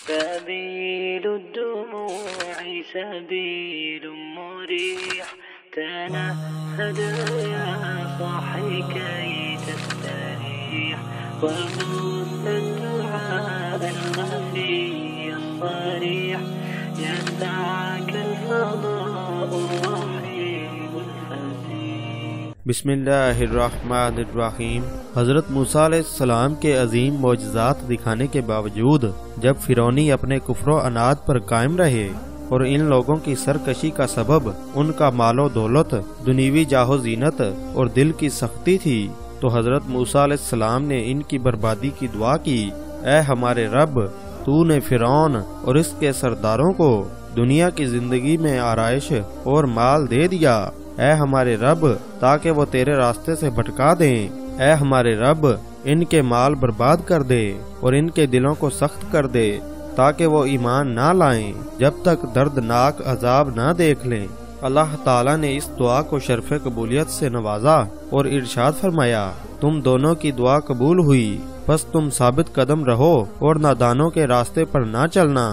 سبيل الدموع سبيل مريح تنهد يا صاحي كي تستريح وبث الدعاء الخفي الصريح يدعك الفضاء الرحيم الفتيح۔ بسم اللہ الرحمن الرحیم۔ حضرت موسیٰ علیہ السلام کے عظیم معجزات دکھانے کے باوجود جب فرعونی اپنے کفر و عناد پر قائم رہے اور ان لوگوں کی سرکشی کا سبب ان کا مال و دولت، دنیوی جاہ و زینت اور دل کی سختی تھی، تو حضرت موسیٰ علیہ السلام نے ان کی بربادی کی دعا کی۔ اے ہمارے رب، تو نے فرعون اور اس کے سرداروں کو دنیا کی زندگی میں آرائش اور مال دے دیا۔ اے ہمارے رب، تاکہ وہ تیرے راستے سے بھٹکا دیں۔ اے ہمارے رب، ان کے مال برباد کر دے اور ان کے دلوں کو سخت کر دے تاکہ وہ ایمان نہ لائیں جب تک دردناک عذاب نہ دیکھ لیں۔ اللہ تعالیٰ نے اس دعا کو شرف قبولیت سے نوازا اور ارشاد فرمایا، تم دونوں کی دعا قبول ہوئی، بس تم ثابت قدم رہو اور نادانوں کے راستے پر نہ چلنا۔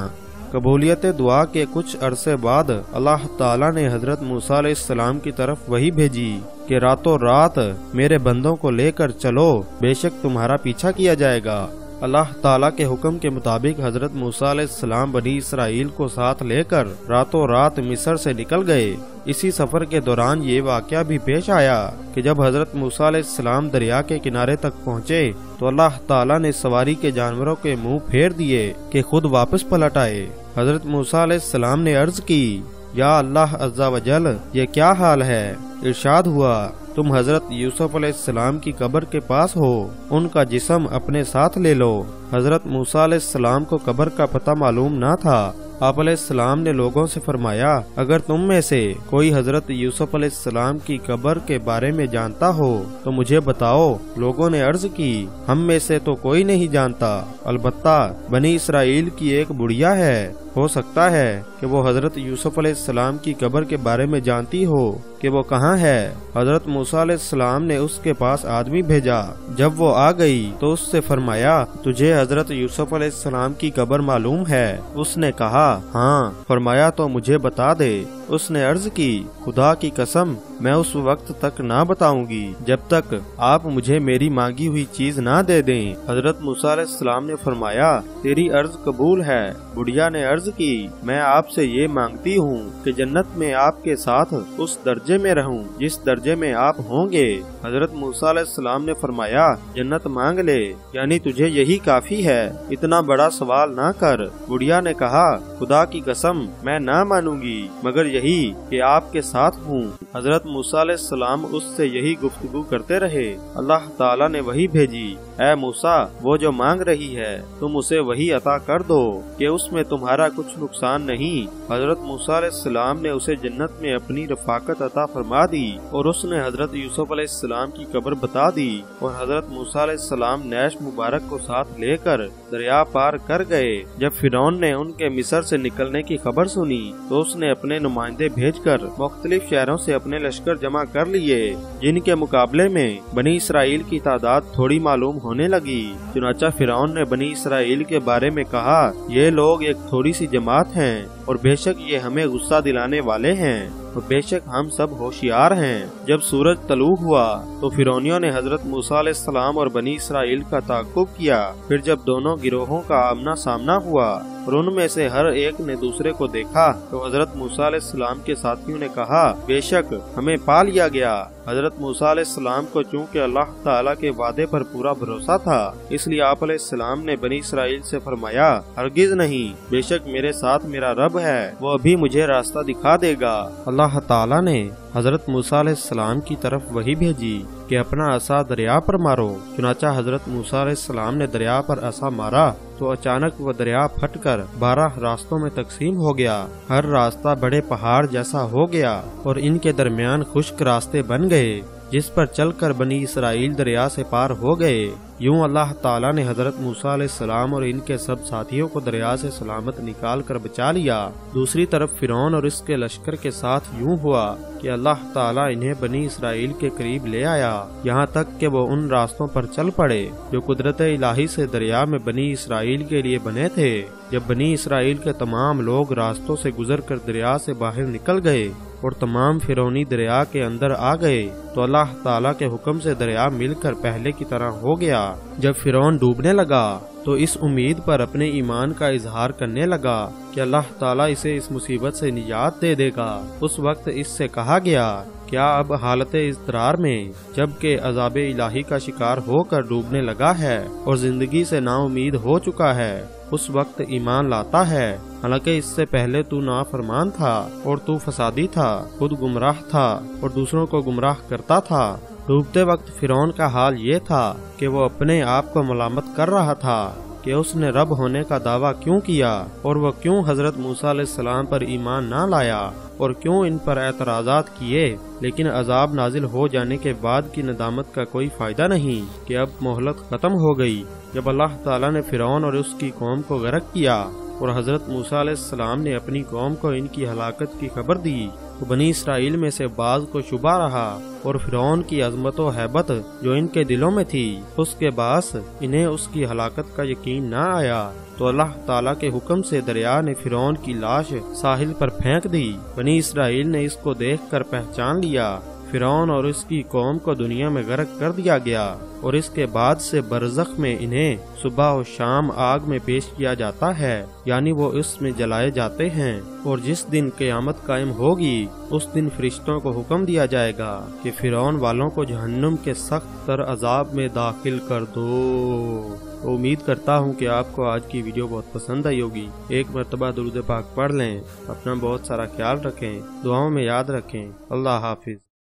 قبولیت دعا کے کچھ عرصے بعد اللہ تعالیٰ نے حضرت موسیٰ علیہ السلام کی طرف وحی بھیجی کہ راتوں رات میرے بندوں کو لے کر چلو، بے شک تمہارا پیچھا کیا جائے گا۔ اللہ تعالیٰ کے حکم کے مطابق حضرت موسیٰ علیہ السلام بنی اسرائیل کو ساتھ لے کر راتوں رات مصر سے نکل گئے۔ اسی سفر کے دوران یہ واقعہ بھی پیش آیا کہ جب حضرت موسیٰ علیہ السلام دریا کے کنارے تک پہنچے تو اللہ تعالیٰ نے سواری کے جانوروں کے منہ پھیر دیے کہ خود واپس پلٹ آئے۔ حضرت موسیٰ علیہ السلام نے عرض کی، یا اللہ عز و جل، یہ کیا حال ہے؟ ارشاد ہوا، تم حضرت یوسف علیہ السلام کی قبر کے پاس ہو، ان کا جسم اپنے ساتھ لے لو۔ حضرت موسیٰ علیہ السلام کو قبر کا پتہ معلوم نہ تھا۔ آپ علیہ السلام نے لوگوں سے فرمایا، اگر تم میں سے کوئی حضرت یوسف علیہ السلام کی قبر کے بارے میں جانتا ہو تو مجھے بتاؤ۔ لوگوں نے عرض کی، ہم میں سے تو کوئی نہیں جانتا، البتہ بنی اسرائیل کی ایک بڑھیا ہے، ہو سکتا ہے کہ وہ حضرت یوسف علیہ السلام کی قبر کے بارے میں جانتی ہو کہ وہ کہاں ہے۔ حضرت موسیٰ علیہ السلام نے اس کے پاس آدمی بھیجا۔ جب وہ آ گئی تو اس سے فرمایا، تجھے حضرت یوسف علیہ السلام کی قبر معلوم ہے؟ اس نے کہا، ہاں۔ فرمایا تو مجھے بتا دے۔ اس نے عرض کی، خدا کی قسم، میں اس وقت تک نہ بتاؤں گی جب تک آپ مجھے میری مانگی ہوئی چیز نہ دے دیں۔ حضرت موسیٰ علیہ السلام نے فرمایا، تیری عرض قبول ہے۔ بڑھیا نے عرض کی، میں آپ سے یہ مانگتی ہوں کہ جنت میں آپ کے ساتھ اس درجے میں رہوں جس درجے میں آپ ہوں گے۔ حضرت موسیٰ علیہ السلام نے فرمایا، جنت مانگ لے، یعنی تجھے یہی کافی ہے، اتنا بڑا سوال نہ کر۔ بڑھیا نے کہا، خدا کی قسم، میں نہ مانوں گی مگر یہی کہ آپ کے ساتھ ہوں۔ حضرت موسیٰ علیہ السلام اس سے یہی گفتگو کرتے رہے۔ اللہ تعالیٰ نے وحی بھیجی، اے موسیٰ، وہ جو مانگ رہی ہے تم اسے وہی عطا کر دو کہ اس میں تمہارا کچھ نقصان نہیں۔ حضرت موسیٰ علیہ السلام نے اسے جنت میں اپنی رفاقت عطا فرما دی اور اس نے حضرت یوسف علیہ السلام کی قبر بتا دی، اور حضرت موسیٰ علیہ السلام نیش مبارک کو ساتھ لے کر دریا پار کر گئے۔ جب فرعون نے ان کے مصر سے نکلنے کی خبر سنی تو اس نے اپنے نمائندے بھیج کر مختلف شہروں سے اپنے لشکر جمع کر لیے، جن کے مقابلے میں بنی اسرائیل کی تعداد تھوڑی معلوم ہونے لگی۔ چنانچہ فرعون نے بنی اسرائیل کے بارے میں کہا، یہ لوگ ایک تھوڑی سی جماعت ہیں اور بے شک یہ ہمیں غصہ دلانے والے ہیں، اور بے شک ہم سب ہوشیار ہیں۔ جب سورج طلوع ہوا تو فرعونیوں نے حضرت موسیٰ علیہ السلام اور بنی اسرائیل کا تعاقب کیا۔ پھر جب دونوں گروہوں کا آمنا سامنا ہوا اور ان میں سے ہر ایک نے دوسرے کو دیکھا تو حضرت موسیٰ علیہ السلام کے ساتھیوں نے کہا، بے شک ہمیں پا لیا گیا۔ حضرت موسیٰ علیہ السلام کو چونکہ اللہ تعالیٰ کے وعدے پر پورا بھروسہ تھا، اس لیے آپ علیہ السلام نے بنی اسرائیل سے فرمایا، ہرگز نہیں، بے شک میرے ساتھ میرا رب ہے، وہ ابھی مجھے راستہ دکھا دے گا۔ اللہ تعالیٰ نے حضرت موسیٰ علیہ السلام کی طرف وحی بھیجی کہ اپنا عصا دریا پر مارو۔ چنانچہ حضرت موسیٰ علیہ السلام نے دریا پر عصا مارا تو اچانک وہ دریا پھٹ کر 12 راستوں میں تقسیم ہو گیا۔ ہر راستہ بڑے پہاڑ جیسا ہو گیا اور ان کے درمیان خشک راستے بن گئے، جس پر چل کر بنی اسرائیل دریا سے پار ہو گئے۔ یوں اللہ تعالیٰ نے حضرت موسیٰ علیہ السلام اور ان کے سب ساتھیوں کو دریا سے سلامت نکال کر بچا لیا۔ دوسری طرف فرعون اور اس کے لشکر کے ساتھ یوں ہوا کہ اللہ تعالیٰ انہیں بنی اسرائیل کے قریب لے آیا، یہاں تک کہ وہ ان راستوں پر چل پڑے جو قدرت الہی سے دریا میں بنی اسرائیل کے لیے بنے تھے۔ جب بنی اسرائیل کے تمام لوگ راستوں سے گزر کر دریا سے باہر نکل گئے اور تمام فرعونی دریا کے اندر آ گئے تو اللہ تعالیٰ کے حکم سے دریا مل کر پہلے کی طرح ہو گیا۔ جب فرعون ڈوبنے لگا تو اس امید پر اپنے ایمان کا اظہار کرنے لگا کہ اللہ تعالیٰ اسے اس مصیبت سے نجات دے دے گا۔ اس وقت اس سے کہا گیا، کیا اب حالت اضطرار میں جب کہ عذاب الہی کا شکار ہو کر ڈوبنے لگا ہے اور زندگی سے نا امید ہو چکا ہے، اس وقت ایمان لاتا ہے، حالانکہ اس سے پہلے تو نافرمان تھا اور تو فسادی تھا، خود گمراہ تھا اور دوسروں کو گمراہ کرتا تھا۔ ڈوبتے وقت فرعون کا حال یہ تھا کہ وہ اپنے آپ کو ملامت کر رہا تھا کہ اس نے رب ہونے کا دعویٰ کیوں کیا اور وہ کیوں حضرت موسیٰ علیہ السلام پر ایمان نہ لایا اور کیوں ان پر اعتراضات کیے، لیکن عذاب نازل ہو جانے کے بعد کی ندامت کا کوئی فائدہ نہیں کہ اب مہلت ختم ہو گئی۔ جب اللہ تعالیٰ نے فرعون اور اس کی قوم کو غرق کیا اور حضرت موسیٰ علیہ السلام نے اپنی قوم کو ان کی ہلاکت کی خبر دی تو بنی اسرائیل میں سے بعض کو شبہ رہا اور فرعون کی عظمت و ہیبت جو ان کے دلوں میں تھی اس کے باعث انہیں اس کی ہلاکت کا یقین نہ آیا، تو اللہ تعالیٰ کے حکم سے دریا نے فرعون کی لاش ساحل پر پھینک دی۔ بنی اسرائیل نے اس کو دیکھ کر پہچان لیا، فرعون اور اس کی قوم کو دنیا میں غرق کر دیا گیا اور اس کے بعد سے برزخ میں انہیں صبح و شام آگ میں پیش کیا جاتا ہے، یعنی وہ اس میں جلائے جاتے ہیں، اور جس دن قیامت قائم ہوگی اس دن فرشتوں کو حکم دیا جائے گا کہ فرعون والوں کو جہنم کے سخت تر عذاب میں داخل کر دو۔ امید کرتا ہوں کہ آپ کو آج کی ویڈیو بہت پسند آئی ہوگی۔ ایک مرتبہ درود پاک پڑھ لیں، اپنا بہت سارا خیال رکھیں، دعاؤں میں یاد رکھیں۔ اللہ حافظ۔